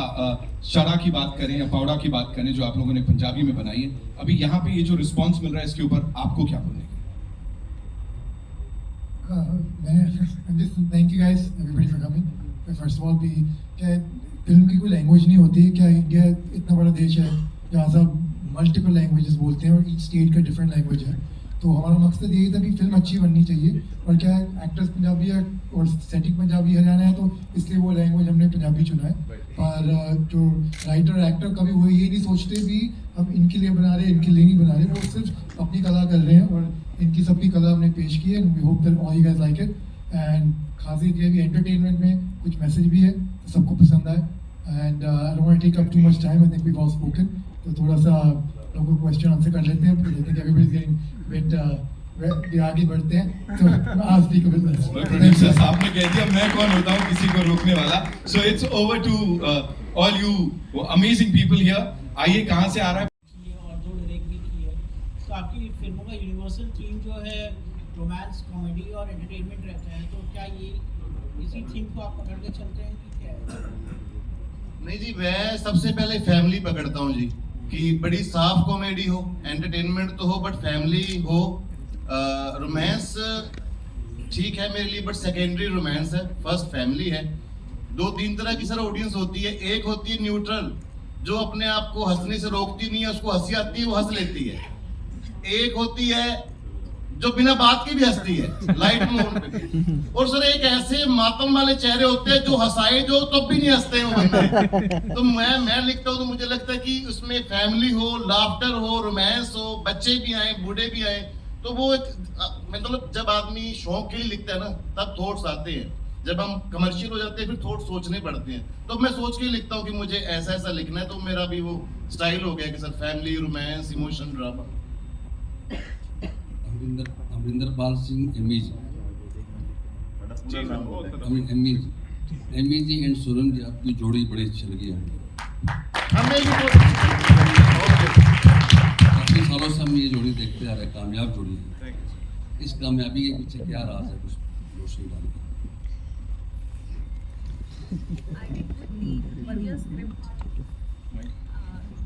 शरा की बात करें या पौड़ा की बात करें जो आप लोगों ने पंजाबी में बनाई है, अभी यहाँ पे ये जो रिस्पॉन्स मिल रहा है इसके ऊपर आपको क्या बोलने thank you guys everybody for coming. First of all भी क्या फिल्म की कोई लैंग्वेज नहीं होती है, क्या इंडिया इतना बड़ा देश है जहाँ सब मल्टीपल लैंग्वेजेस बोलते हैं और ईच स्टेट का डिफरेंट लैंग्वेज है। तो हमारा मकसद यही था कि फिल्म अच्छी बननी चाहिए, और क्या एक्टर्स पंजाबी है और सेटिंग पंजाबी हरियाणा है, तो इसलिए वो लैंग्वेज हमने पंजाबी चुना है। पर जो राइटर एक्टर कभी वो ये नहीं सोचते भी हम इनके लिए बना रहे हैं, इनके लिए नहीं बना रहे, वो सिर्फ अपनी कला कर रहे हैं, और इनकी सबकी कला हमने पेश की है। We hope that all you guys like it, and खासियत ये भी एंटरटेनमेंट में कुछ मैसेज भी है, तो सबको पसंद आए। And I don't want to take up too much time, I think we have spoken, तो थोड़ा सा लोगों को क्वेश्चन आंसर कर लेते हैं, फिर I think everybody is getting bit आगे बढ़ते हैं। तो आज speak a bit less. Producer साहब ने कह दिया, मैं कौन होता हूँ किसी को रोकने वाला। So it's over to all you amazing people here. आइए, कहाँ से आ रहा है? और 2 डायरेक्ट भी की है, तो आपकी फिल्मों का यूनिवर्सल थीम जो है रोमांस, कॉमेडी और एंटरटेनमेंट रहता है, तो क्या ये इसी थीम को आप पकड़ के चलते हैं कि क्या है? नहीं जी, मैं सबसे पहले फैमिली पकड़ता हूँ जी, कि बड़ी साफ कॉमेडी हो, एंटरटेनमेंट तो हो, बट फैमिली हो। रोमांस ठीक है मेरे लिए, बट सेकेंडरी रोमांस है, फर्स्ट फैमिली है। 2-3 तरह की सर ऑडियंस होती है। एक होती है न्यूट्रल, जो अपने आप को हंसने से रोकती नहीं है, उसको हंसी आती है वो हंस लेती है। एक होती है जो बिना बात के भी हंसती है, लाइट मोड पे। और सर एक ऐसे मातम वाले चेहरे होते हैं जो हंसाए जो तब भी नहीं हंसते हैं वो बंदे। तो मैं लिखता हूँ तो मुझे लगता है कि उसमें फैमिली हो, लाफ्टर हो, रोमांस हो, बच्चे भी आए, बूढ़े भी आए, तो वो एक मतलब जब आदमी शौक के लिए लिखता है ना, तब थॉट्स आते हैं। जब हम कमर्शियल हो जाते हैं फिर थॉट सोचने पड़ते हैं। तो मैं सोच के लिखता हूँ कि मुझे ऐसा ऐसा लिखना है, तो मेरा भी वो स्टाइल हो गया कि sir family, romance, emotion, drama. Amrinder Pal Singh Ammy ji and Sonam ji, आपकी जोड़ी बड़ी अच्छी लगी हमें। काफी सालों से हम ये जोड़ी देखते आ रहे हैं, कामयाब जोड़ी है। इस कामयाबी के पीछे क्या राज है, कुछ रोशनी डालिए।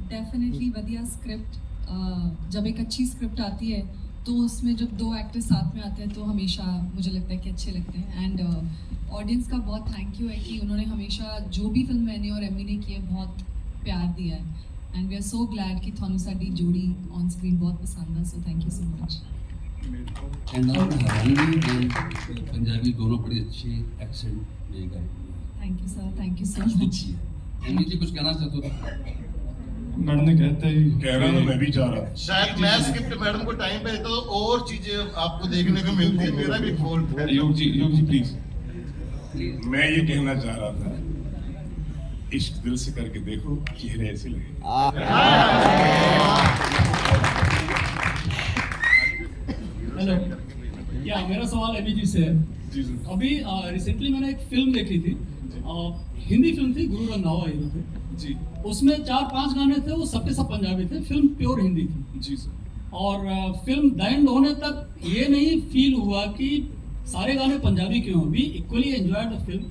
डेफिनेटली वधिया स्क्रिप्ट। जब एक अच्छी स्क्रिप्ट आती है तो उसमें जब 2 एक्टर्स साथ में आते हैं तो हमेशा मुझे लगता है कि अच्छे लगते हैं। एंड ऑडियंस का बहुत थैंक यू है कि उन्होंने हमेशा जो भी फिल्म मैंने और एमी ने की है बहुत प्यार दिया है, and we are so glad कि थानू साडी जोड़ी ऑन स्क्रीन बहुत पसंद है। So thank you so much. And Haryanvi and Punjabi दोनों बड़ी अच्छी एक्सेंट में गाई। Thank you sir, thank you so much. Ammy ji कुछ कहना चाहते हो? मैडम ने कहते ही कह रहा था, मैं भी चाह रहा था। शायद मैं स्क्रिप्ट मैडम को टाइम पे देता तो और चीजें आपको देखने को मिलती है, मेरा भी फॉल्ट है। योग जी प्लीज। मैं ये कहना चाह रहा था, इश्क दिल से करके देखो, चेहरे ऐसे लगे। हेलो। या मेरा सवाल अभी जी से है। जी सर। अभी रिसेंटली मैंने एक फिल्म देखी थी, हिंदी फिल्म थी, गुरु रंधावा हीरो थे जी उसमें 4-5 गाने थे, वो सबके सब पंजाबी थे, फिल्म प्योर हिंदी थी। जी सर। और फिल्म द एंड होने तक ये नहीं फील हुआ कि सारे गाने पंजाबी क्यों हैं। We equally enjoyed the film.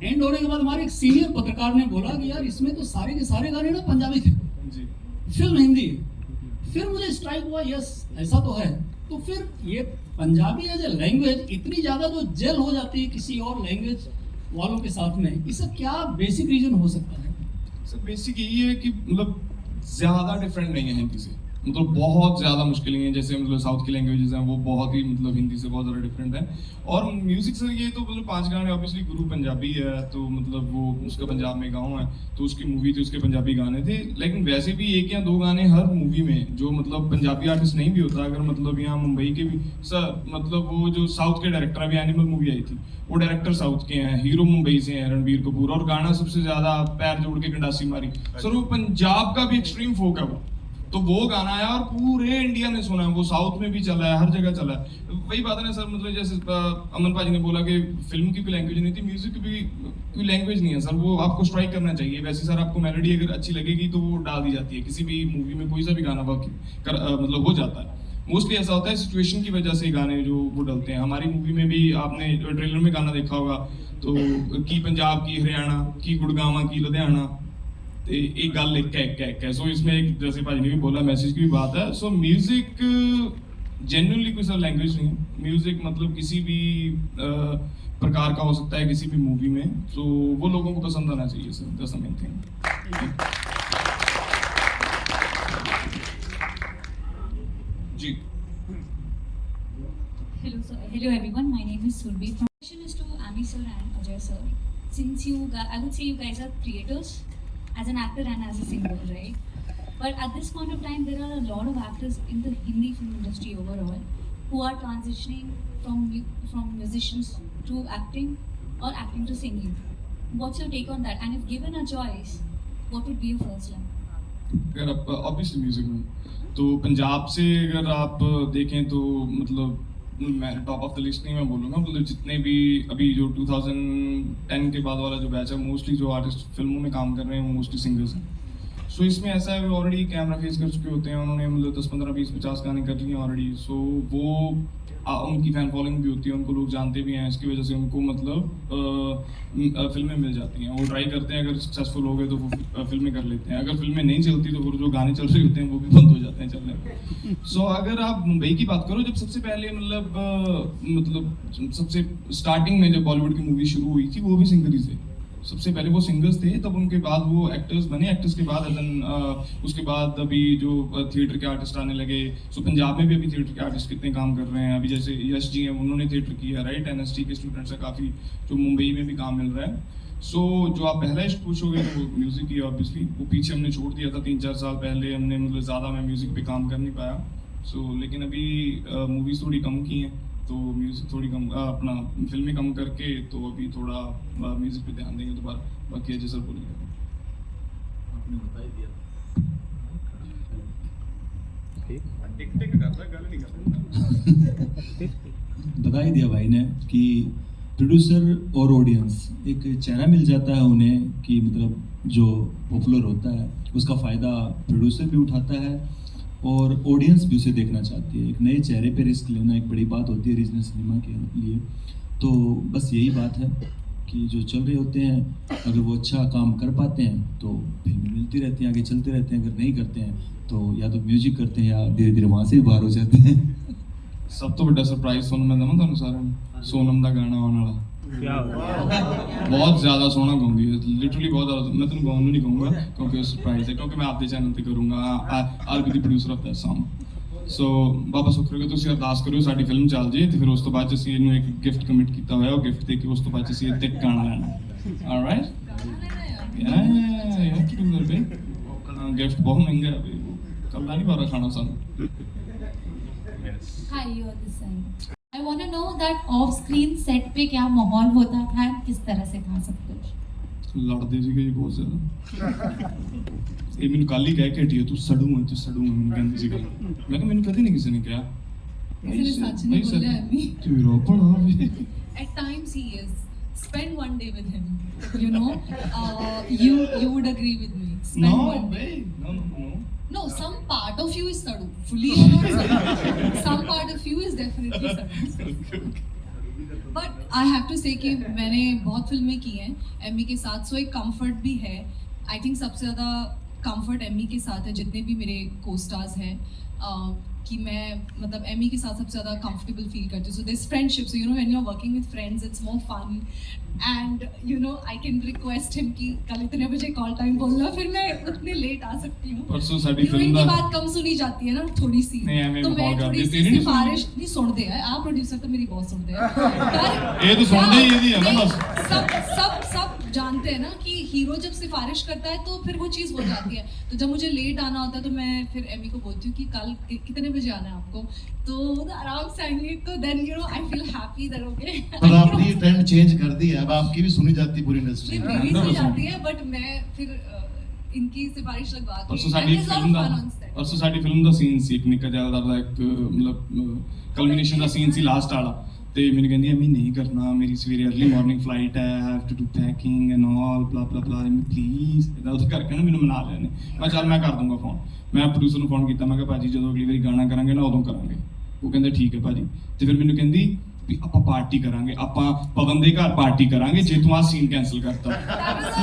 And होने के बाद हमारे एक सीनियर पत्रकार ने बोला कि यार इसमें तो सारे के सारे गाने ना पंजाबी थे, जी फिल्म हिंदी है। फिर मुझे स्ट्राइक हुआ, यस ऐसा तो है। तो फिर ये पंजाबी एज ए लैंग्वेज इतनी ज़्यादा जो जेल हो जाती है किसी और लैंग्वेज वालों के साथ में, इसका क्या बेसिक रीजन हो सकता है? सर बेसिक यही है कि मतलब ज़्यादा डिफरेंट नहीं है हिंदी से, मतलब बहुत ज़्यादा मुश्किल नहीं है। जैसे मतलब साउथ की लैंग्वेजेस हैं वो बहुत ही मतलब हिंदी से बहुत ज़्यादा डिफरेंट है। और म्यूज़िक सर ये तो मतलब 5 गाने, ऑब्वियसली गुरु पंजाबी है तो मतलब वो उसका पंजाब में गाँव है तो उसकी मूवी थी, उसके पंजाबी गाने थे। लेकिन वैसे भी 1 या 2 गाने हर मूवी में जो मतलब पंजाबी आर्टिस्ट नहीं भी होता, अगर मतलब यहाँ मुंबई के भी सर मतलब वो जो साउथ के डायरेक्टर, अभी एनिमल मूवी आई थी, वो डायरेक्टर साउथ के हैं, हीरो मुंबई से हैं रणबीर कपूर, और गाना सबसे ज़्यादा पैर जोड़ के गंडासी मारी सर वो पंजाब का भी एक्सट्रीम फोक है वो, तो वो गाना है और पूरे इंडिया ने सुना है, वो साउथ में भी चला है, हर जगह चला है। वही बात है ना सर, मतलब जैसे अमन भाजी ने बोला कि फिल्म की कोई लैंग्वेज नहीं थी, म्यूजिक की भी कोई लैंग्वेज नहीं है सर, वो आपको स्ट्राइक करना चाहिए। वैसे सर आपको मेलोडी अगर अच्छी लगेगी तो वो डाल दी जाती है, किसी भी मूवी में कोई सा भी गाना मतलब हो जाता है। मोस्टली ऐसा होता है सिचुएशन की वजह से गाने जो वो डलते हैं। हमारी मूवी में भी आपने ट्रेलर में गाना देखा होगा तो की पंजाब की हरियाणा की गुड़गावा की लुधियाना एक गल एक है। सो इसमें एक जैसे भाजी ने भी बोला मैसेज की भी बात है। सो म्यूजिक जेन्युइनली कोई सा लैंग्वेज नहीं है, म्यूजिक मतलब किसी भी प्रकार का हो सकता है किसी भी मूवी में, तो वो लोगों को पसंद आना चाहिए sir, that's the main thing. जी Hello everyone, my name is Surbi. My question is to Ami sir and Ajay sir. Since I would say you guys are creators, as an actor and as a singer, right? But at this point of time, there are a lot of actors in the Hindi film industry overall who are transitioning from musicians to acting or acting to singing. What's your take on that? And if given a choice, what would be your first line? अगर आप obviously music में तो पंजाब से अगर आप देखें तो मतलब मैं टॉप ऑफ द लिस्ट नहीं मैं बोलूँगा, मतलब जितने भी अभी जो 2010 के बाद वाला जो बैच है मोस्टली जो आर्टिस्ट फिल्मों में काम कर रहे हैं वो मोस्टली सिंगर्स हैं। सो इसमें ऐसा है वो ऑलरेडी कैमरा फेस कर चुके होते हैं, उन्होंने मतलब 10, 15, 20, 50 गाने कर लिए ऑलरेडी। सो वो उनकी फैन फॉलोइंग भी होती है, उनको लोग जानते भी हैं, इसकी वजह से उनको मतलब फिल्में मिल जाती हैं। वो ट्राई करते हैं, अगर सक्सेसफुल हो गए तो वो फिल्में कर लेते हैं, अगर फिल्में नहीं चलती तो फिर जो गाने चल रहे होते हैं वो भी बंद हो जाते हैं चलने। सो अगर आप मुंबई की बात करो, जब सबसे पहले मतलब सबसे स्टार्टिंग में जब बॉलीवुड की मूवी शुरू हुई थी वो भी सिंगर ही थे, सबसे पहले वो सिंगर्स थे, तब उनके बाद वो एक्टर्स बने, एक्टर्स के बाद उसके बाद अभी जो थिएटर के आर्टिस्ट आने लगे। सो पंजाब में भी अभी थिएटर के आर्टिस्ट कितने काम कर रहे हैं, अभी जैसे यश जी हैं उन्होंने थिएटर किया, राइट, NST के स्टूडेंट्स हैं काफ़ी जो मुंबई में भी काम मिल रहा है। सो जो आप पहला इश्क पूछोगे तो वो म्यूज़िक ही ऑब्वियसली, वो पीछे हमने छोड़ दिया था 3-4 साल पहले, हमने मतलब ज़्यादा मैं म्यूज़िक पे काम कर नहीं पाया। सो लेकिन अभी मूवीज़ थोड़ी कम की हैं तो म्यूज़िक थोड़ी कम अपना फिल्में कम करके तो अभी थोड़ा म्यूज़िक पे ध्यान देंगे दोबारा। बाकी अजय सर बोलिए। आपने बता ही दिया। बता ही दिया भाई ने कि प्रोड्यूसर और ऑडियंस एक चेहरा मिल जाता है उन्हें कि मतलब जो पॉपुलर होता है उसका फ़ायदा प्रोड्यूसर भी उठाता है और ऑडियंस भी उसे देखना चाहती है। एक नए चेहरे पे रिस्क लेना एक बड़ी बात होती है रीजनल सिनेमा के लिए। तो बस यही बात है कि जो चल रहे होते हैं अगर वो अच्छा काम कर पाते हैं तो फिल्में मिलती रहती हैं, आगे चलते रहते हैं, अगर नहीं करते हैं तो या तो म्यूजिक करते हैं या धीरे धीरे वहाँ से भी बाहर हो जाते हैं। सब तो बड़ा सरप्राइज सोनम मैं दमा तुहानू सारे सोनम का गाना आने वाला बहुत ज़्यादा सोहना गाँगी है, लिटरली बहुत ज़्यादा। मैं तुम गाँव नहीं कहूँगा क्योंकि सरप्राइज है, क्योंकि मैं आपके चैनल पर करूँगा, R B the producer of that song. So बाबा सुख रखो, ਤੁਸੀਂ ਅਰਦਾਸ ਕਰਿਓ ਸਾਡੀ ਫਿਲਮ ਚੱਲ ਜੇ ਤੇ ਫਿਰ ਉਸ ਤੋਂ ਬਾਅਦ ਅਸੀਂ ਇਹਨੂੰ ਇੱਕ ਗਿਫਟ ਕਮਿਟ ਕੀਤਾ ਹੋਇਆ, ਉਹ ਗਿਫਟ ਦੇ ਕੇ ਉਸ ਤੋਂ ਬਾਅਦ ਅਸੀਂ ਇਹ ਤੇ ਗਾਣਾ ਲੈਣਾ। ਆਲਰਾਈਟ ਯਾ ਕੀ ਡੂ ਬੇ ਗਿਫਟ ਬਹੁਤ ਮਹਿੰਗਾ ਹੈ ਬੇ, ਕੱਲਾ ਨਹੀਂ ਬਾਰਾ ਖਾਣਾ ਸਾਨੂੰ। Hi, you're this side. I want to know that off-screen set पे क्या माहौल होता था, किस तरह से था सब कुछ? लड़ते ਸੀਗੇ ਜੀ ਬਹੁਤ ਜ਼ਿਆਦਾ। ਇਹ ਮੈਨੂੰ ਕੱਲ ਹੀ ਕਹਿ ਕੇ ਹਟੀ ਤੂੰ ਸੜੂ ਮੈਨੂੰ ਕਹਿੰਦੀ ਸੀ ਗੱਲ। ਮੈਂ ਕਿਹਾ ਮੈਨੂੰ ਕਦੇ ਨਹੀਂ ਕਿਸੇ ਨੇ ਕਿਹਾ। ਕਿਸੇ ਨੇ ਸੱਚ ਨਹੀਂ ਬੋਲਿਆ ਅਭੀ। तेरा बड़ा भी At times he is. Spend one day with him. You know, you would agree with me. Spend No, one day. babe. No. No, some part of you is Sadu. Fully you not Sadu. Some part of you is definitely Sadu. But I have to say कि मैंने बहुत फिल्में की हैं Amy के साथ, सो एक comfort भी है. आई थिंक सबसे ज़्यादा कंफर्ट एमी के साथ है जितने भी मेरे को स्टार्स हैं, कि मैं मतलब एमी के साथ सबसे ज़्यादा कंफर्टेबल फील करती हूँ. So this friendship, so you know when you are working with friends it's more fun and you know I can request him कि कल इतने बजे कॉल टाइम बोलना, फिर मैं उतने लेट आ सकती हूँ. परसों साडी हीरोइन फिल्म की दा बात कम सुनी जाती है ना थोड़ी सी, नहीं, एमी तो को मैं call कर थोड़ी दी, सी तेरी नहीं सिफारिश नहीं सुनते हैं. आप प्रोड्यूसर तो मेरी बहुत सुनते हैं पर ये तो सुनते ही यदि है ना बस. सब जानते हैं ना कि हीरो जब सिफारिश करता है तो फिर वो चीज़ हो जाती है. तो जब मुझे लेट आना होता है तो मैं फिर एमी को बोलती हूँ कि कल कितने बजे आना है आपको, तो वो आराम से आएंगे. तो then you know I feel happy that okay. पर आपने ये ट्रेंड चेंज कर दी है, अब आपकी भी सुनी जाती है पूरी इंडस्ट्री में. मेरी सुनी जाती है बट मैं फिर इनकी सिफारिश लगवा के परसों साडी फिल्म ਦਾ ਸੀਨ ਸੀ ਇੱਕ ਨਿੱਕਾ ਜਿਹਾ ਦਾ ਇੱਕ ਮਤਲਬ ਕਲਮੀਨੇਸ਼ਨ ਦਾ ਸੀਨ ਸੀ ਲਾਸਟ ਵਾਲਾ, ਤੇ ਮੈਨੂੰ ਕਹਿੰਦੀ ਐਮੀ ਨਹੀਂ ਕਰਨਾ, ਮੇਰੀ ਸਵੇਰੇ अर्ਲੀ ਮਾਰਨਿੰਗ ਫਲਾਈਟ ਹੈ, have to do packing and all blah blah ਬਲਾ, ਪਲੀਜ਼ ਇਹਦਾ ਉੱਥੇ ਕਰਕੇ ਨਾ ਮੈਨੂੰ ਮਨਾ ਲੈਣੇ. ਮੈਂ ਚੱਲ ਮੈਂ ਕਰ ਦੂੰਗਾ ਫੋਨ. ਮੈਂ ਪ੍ਰੋਡਿਊਸਰ ਨੂੰ ਫੋਨ ਕੀਤਾ, ਮੈਂ ਕਿਹਾ ਭਾਜੀ ਜਦੋਂ ਅਗਲੀ ਵਾਰੀ ਗਾਣਾ ਕਰਾਂਗੇ ਨਾ ਉਦੋਂ ਕਰਾਂਗੇ. ਉਹ ਕਹਿੰਦੇ ਠੀਕ ਹੈ ਭਾਜੀ. ਤੇ ਫਿਰ ਮੈਨੂੰ ਕਹਿੰਦੀ ਵੀ ਆਪਾਂ ਪਾਰਟੀ ਕਰਾਂਗੇ, ਆਪਾਂ ਪਵਨ ਦੇ ਘਰ ਪਾਰਟੀ ਕਰਾਂਗੇ ਜੇ ਤੂੰ ਆਹ ਸੀਨ ਕੈਨਸਲ ਕਰਤਾ.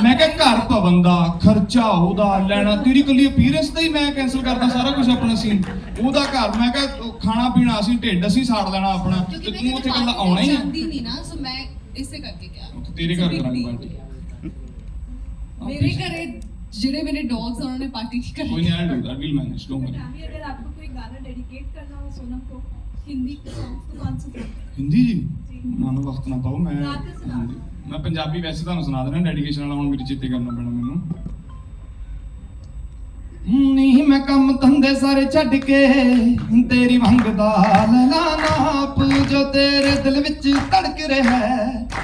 ਮੈਂ ਕਿਹਾ ਘਰ ਪਵਨ ਦਾ ਖਰਚਾ ਉਹਦਾ ਲੈਣਾ, ਤੇਰੀ ਕੱਲੀ ਅਪੀਅਰੈਂਸ ਦਾ ਹੀ ਮੈਂ ਕੈਨਸਲ ਕਰਦਾ ਸਾਰਾ ਕੁਝ ਆਪਣਾ ਸੀਨ. ਉਹਦਾ ਘਰ, ਮੈਂ ਕਿਹਾ ਖਾਣਾ ਪੀਣਾ ਅਸੀਂ ਢਿੱਡ ਅਸੀਂ ਸਾੜ ਲੈਣਾ ਆਪਣਾ, ਤੇ ਤੂੰ ਉੱਥੇ ਕੱਲਾ ਆਉਣਾ ਹੀ जानती नहीं ना, सो मैं इससे करके क्या ਤੇਰੇ ਘਰ ਕਰਾਂਗੇ ਪਾਰਟੀ. मेरे घरे जिन्हें मेरे डॉग्स और उन्होंने पार्टी की ਕੋਈ ਨਹੀਂ, I do that, will manage, don't worry. अगर आपको कोई गाना डेडिकेट करना हो सोनम को, हिंदी सॉन्ग्स तो कौन से ਹਿੰਦੀ ਜੀ ਨਾ ਨਾ ਵਕਤ ਨਾ ਪਾਓ. ਮੈਂ ਹਾਂਜੀ, ਮੈਂ ਪੰਜਾਬੀ ਵੈਸੇ ਤੁਹਾਨੂੰ ਸੁਣਾ ਦੇਣਾ ਡੈਡੀਕੇਸ਼ਨ ਵਾਲਾ, ਹੁਣ ਮੇਰੇ ਚੇਤੇ ਕਰਨਾ ਪੈਣਾ ਮੈਨੂੰ. ਨਹੀਂ ਮੈਂ ਕੰਮ ਧੰਦੇ ਸਾਰੇ ਛੱਡ ਕੇ ਤੇਰੀ ਮੰਗਦਾ ਲੈਣਾ ਨਾਪ, ਜੋ ਤੇਰੇ ਦਿਲ ਵਿੱਚ ਧੜਕ ਰਿਹਾ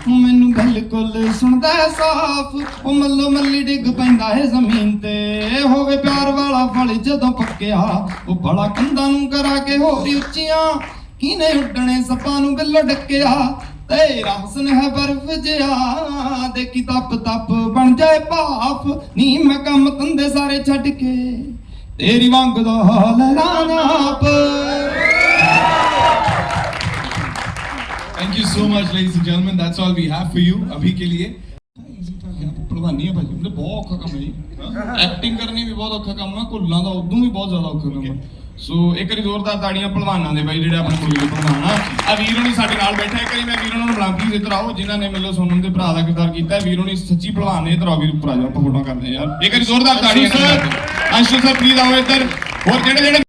ਮੈਨੂੰ ਬਿਲਕੁਲ ਸੁਣਦਾ ਸਾਫ਼. ਉਹ ਮੱਲੋ ਮੱਲੀ ਡਿੱਗ ਪੈਂਦਾ ਹੈ ਜ਼ਮੀਨ ਤੇ, ਹੋਵੇ ਪਿਆਰ ਵਾਲਾ ਫਲ ਜਦੋਂ ਪੱਕਿਆ, ਉਹ ਬੜਾ ਕੰਧਾਂ ਨੂੰ ਕਰਾ ਕੇ ਹੋਰੀ ਉੱਚੀਆਂ, ਕਿਨੇ ਉੱਡਣੇ ਸੱਪਾਂ ਨੂੰ ਬਿੱਲੋ ਡੱਕਿਆ. तेरा हुस्न है बर्फ जिया, देखी तप तप बन जाए भाफ. नी मैं कम धंधे सारे छड्ड के तेरी वांग दा लेना नाप. Thank you so much ladies and gentlemen, that's all we have for you अभी के लिए. ਪ੍ਰਧਾਨੀ ਹੈ ਭਾਜੀ, ਉਹਦੇ ਬਹੁਤ ਔਖਾ ਕੰਮ ਹੈ ਜੀ. ਐਕਟਿੰਗ ਕਰਨੀ ਵੀ ਬਹੁਤ ਔਖਾ ਕੰਮ ਹੈ, ਘੁੱਲਣਾ ਦਾ ਉਦੋਂ ਵੀ ਬਹੁਤ ਜ਼ਿਆਦਾ ਔਖਾ ਕੰਮ ਹੈ. ਸੋ ਇੱਕ ਵਾਰੀ ਜ਼ੋਰਦਾਰ ਤਾੜੀਆਂ ਭਲਵਾਨਾਂ ਦੇ ਬਾਈ ਜਿਹੜੇ ਆਪਣੇ ਮੁੱਲੇ ਭਲਵਾਨ ਆ. ਵੀਰ ਹੋਣੀ ਸਾਡੇ ਨਾਲ ਬੈਠਾ, ਇੱਕ ਵਾਰੀ ਮੈਂ ਵੀਰ ਹੋਣਾ ਨੂੰ ਬੁਲਾ ਪਲੀਜ਼ ਇੱਧਰ ਆਓ, ਜਿਨ੍ਹਾਂ ਨੇ ਮਤਲਬ ਸੋਨਮ ਦੇ ਭਰਾ ਦਾ ਕਿਰਦਾਰ ਕੀਤਾ. ਵੀਰ ਹੋਣੀ ਸੱਚੀ ਭਲਵਾਨ ਨੇ, ਇੱਧਰ ਆਓ ਵੀਰ, ਉੱਪਰ ਆ ਜਾਓ, ਆਪਾਂ ਫੋਟੋ ਕਰਦੇ ਯਾਰ. ਇੱਕ ਵਾਰੀ ਜ਼ੋਰਦਾਰ ਤਾੜੀਆਂ. ਅੰਸ਼ੂ ਸਰ ਪਲੀਜ਼ ਆਓ ਇੱਧਰ. ਹੋਰ ਜਿਹੜੇ